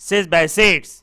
6/6۔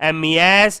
MES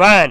1،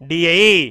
DAE،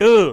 2،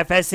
FSc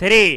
3،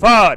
4،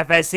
FSc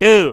2،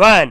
1،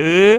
2،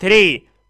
3،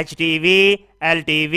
HTV LTV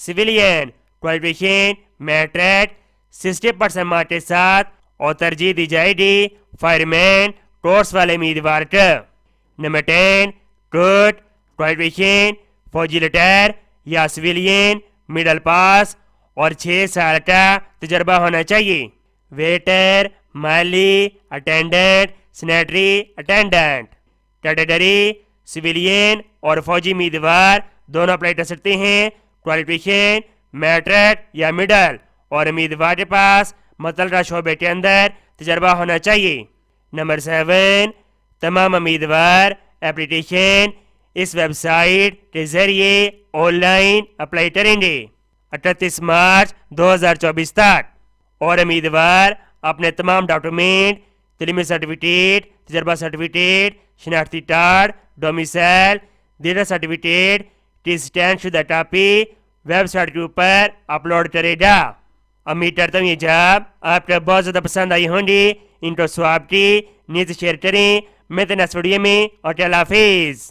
civilian qualification matric 60% mark के साथ और तरजीह दी जाएगी फायरमैन कोर्स वाले उम्मीदवार को। नंबर 10 कोड क्वालिफिकेशन फौजी रिटायर या सिविलियन मिडल पास और 6 साल का तजर्बा होना चाहिए। वेटर, माली attendant, sanitary attendant. Category civilian और फौजी उम्मीदवार दोनों अप्लाई कर सकते हैं। क्वालिफिकेशन मैट्रिक या मिडल और उम्मीदवार के पास मुतल्लका शोबे के अंदर तजर्बा होना चाहिए। नंबर 7 तमाम उम्मीदवार एप्लीकेशन इस वेबसाइट के जरिए ऑनलाइन अप्लाई करेंगे 38 मार्च 2024 तक और उम्मीदवार अपने तमाम डॉक्यूमेंट तलीमी सर्टिफिकेट, तजर्बा सर्टिफिकेट, शनाख्ती कार्ड, डोमिसाइल, डेटा सर्टिफिकेट की स्टैंड शुदा कॉपी वेबसाइट के ऊपर अपलोड करेगा। उम्मीद करता हूँ ये जॉब आपको बहुत ज़्यादा पसंद आई होंगी। इनको स्वाब की नीचे शेयर करें। मिलते हैं नेक्स्ट वीडियो में और अल्लाह हाफिज़।